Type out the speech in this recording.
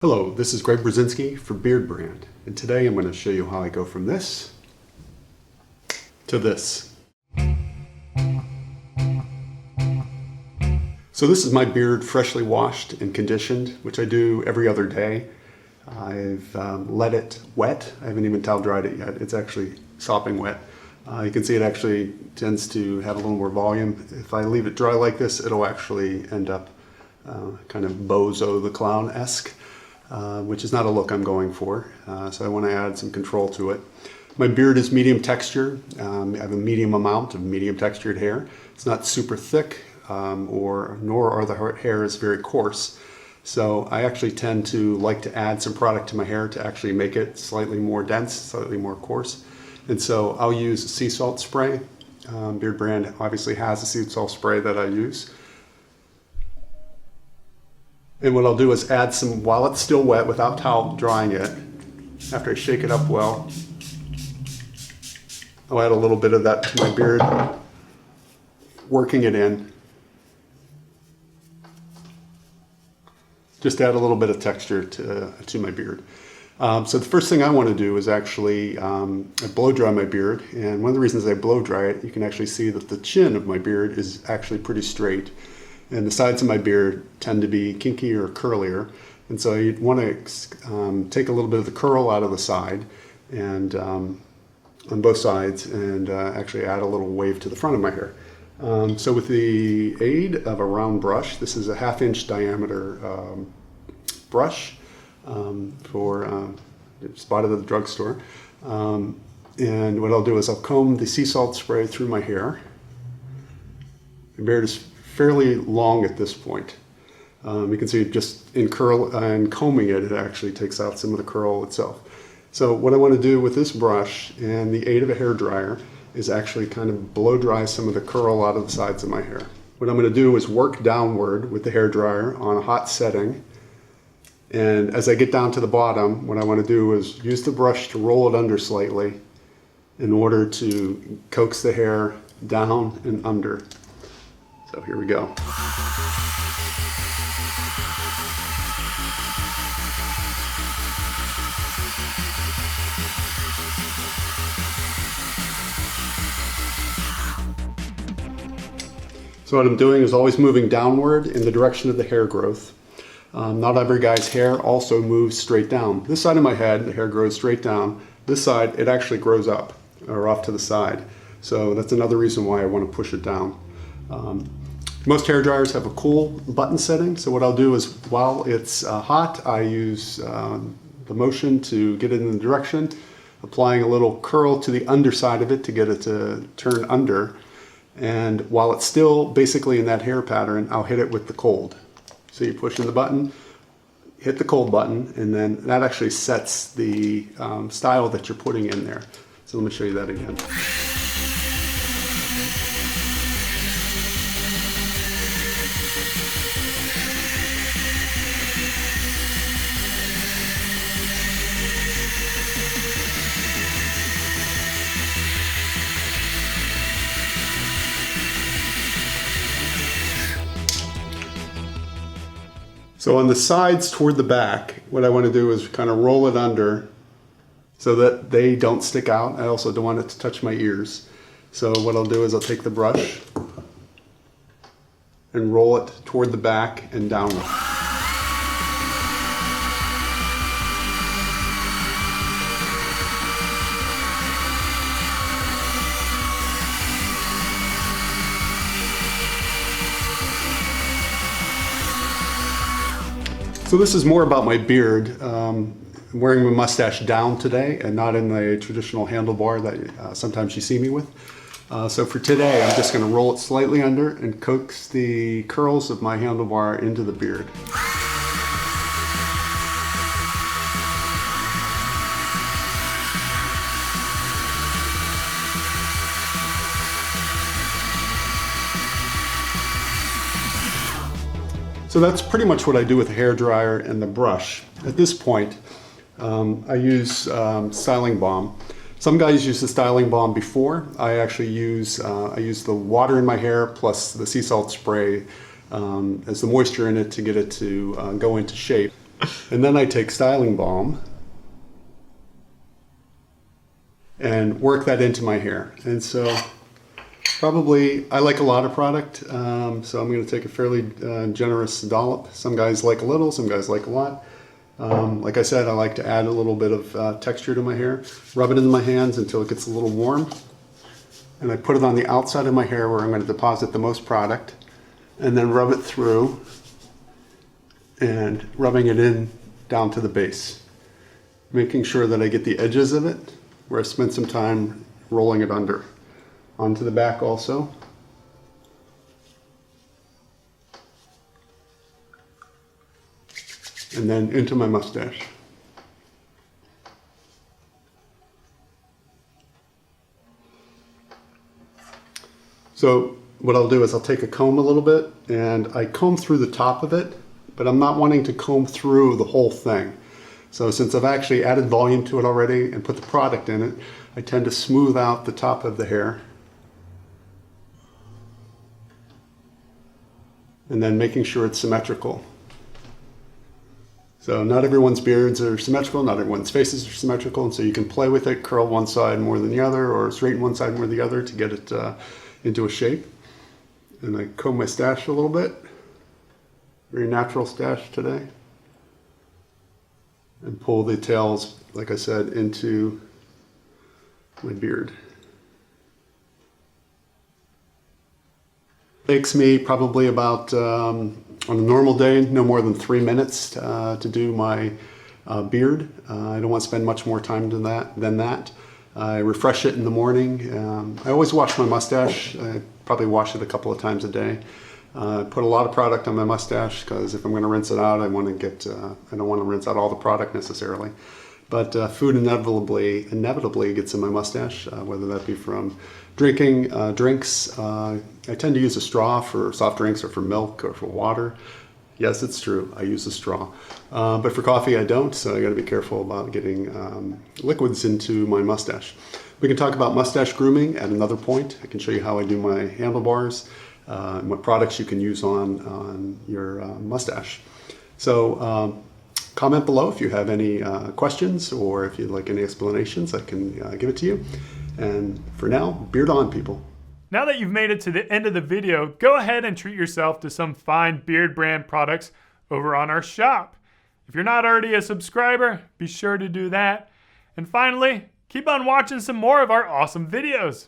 Hello, this is Berzinsky for Beardbrand, and today I'm going to show you how I go from this to this. So this is my beard freshly washed and conditioned, which I do every other day. I've let it wet. I haven't even towel dried it yet. It's actually sopping wet. You can see it actually tends to have a little more volume. If I leave it dry like this, it'll actually end up kind of Bozo the Clown-esque. Which is not a look I'm going for, so I want to add some control to it. My beard is medium texture. I have a medium amount of medium textured hair. It's not super thick, nor are the hairs very coarse. So I actually tend to like to add some product to my hair to actually make it slightly more dense, slightly more coarse. And so I'll use sea salt spray. Beardbrand obviously has a sea salt spray that I use. And what I'll do is add some, while it's still wet, without towel drying it, after I shake it up well, I'll add a little bit of that to my beard, working it in. Just add a little bit of texture to my beard. So the first thing I want to do is actually blow dry my beard. And one of the reasons I blow dry it, you can actually see that the chin of my beard is actually pretty straight. And the sides of my beard tend to be kinkier or curlier. And so you'd want to take a little bit of the curl out of the side and on both sides and actually add a little wave to the front of my hair. So with the aid of a round brush, this is a 1/2 inch diameter brush for spotted at the drugstore. And what I'll do is I'll comb the sea salt spray through my hair. My beard is fairly long at this point. You can see just in combing it, it actually takes out some of the curl itself. So what I want to do with this brush and the aid of a hairdryer is actually kind of blow dry some of the curl out of the sides of my hair. What I'm going to do is work downward with the hairdryer on a hot setting. And as I get down to the bottom, what I want to do is use the brush to roll it under slightly in order to coax the hair down and under. So here we go. So what I'm doing is always moving downward in the direction of the hair growth. Not every guy's hair also moves straight down. This side of my head, the hair grows straight down. This side, it actually grows up or off to the side. So that's another reason why I want to push it down. Most hair dryers have a cool button setting, so what I'll do is while it's hot, I use the motion to get it in the direction, applying a little curl to the underside of it to get it to turn under. And while it's still basically in that hair pattern, I'll hit it with the cold. So you push in the button, hit the cold button, and then that actually sets the style that you're putting in there. So let me show you that again. So on the sides toward the back, what I want to do is kind of roll it under so that they don't stick out. I also don't want it to touch my ears. So what I'll do is I'll take the brush and roll it toward the back and downward. So this is more about my beard. I'm wearing my mustache down today and not in the traditional handlebar that sometimes you see me with. So for today, I'm just going to roll it slightly under and coax the curls of my handlebar into the beard. So that's pretty much what I do with the hairdryer and the brush. At this point, I use styling balm. Some guys use the styling balm before. I actually use the water in my hair plus the sea salt spray as the moisture in it to get it to go into shape. And then I take styling balm and work that into my hair. And so probably, I like a lot of product, so I'm going to take a fairly generous dollop. Some guys like a little, some guys like a lot. Like I said, I like to add a little bit of texture to my hair. Rub it in my hands until it gets a little warm. And I put it on the outside of my hair where I'm going to deposit the most product. And then rub it through and rubbing it in down to the base. Making sure that I get the edges of it where I spent some time rolling it under. Onto the back also. And then into my mustache. So what I'll do is I'll take a comb a little bit and I comb through the top of it, but I'm not wanting to comb through the whole thing. So since I've actually added volume to it already and put the product in it, I tend to smooth out the top of the hair. And then making sure it's symmetrical. So not everyone's beards are symmetrical, not everyone's faces are symmetrical, and so you can play with it, curl one side more than the other, or straighten one side more than the other to get it into a shape. And I comb my stash a little bit. Very natural stash today. And pull the tails, like I said, into my beard. Takes me probably about, on a normal day, no more than 3 minutes to do my beard. I don't want to spend much more time than that. I refresh it in the morning. I always wash my mustache. I probably wash it a couple of times a day. Put a lot of product on my mustache because if I'm going to rinse it out, I don't want to rinse out all the product necessarily. But food inevitably gets in my mustache, whether that be from drinking drinks. I tend to use a straw for soft drinks or for milk or for water. Yes, it's true, I use a straw. But for coffee I don't, so I got to be careful about getting liquids into my mustache. We can talk about mustache grooming at another point. I can show you how I do my handlebars and what products you can use on your mustache. So comment below if you have any questions or if you'd like any explanations. I can give it to you. And for now, beard on, people. Now that you've made it to the end of the video, go ahead and treat yourself to some fine Beardbrand products over on our shop. If you're not already a subscriber, be sure to do that. And finally, keep on watching some more of our awesome videos.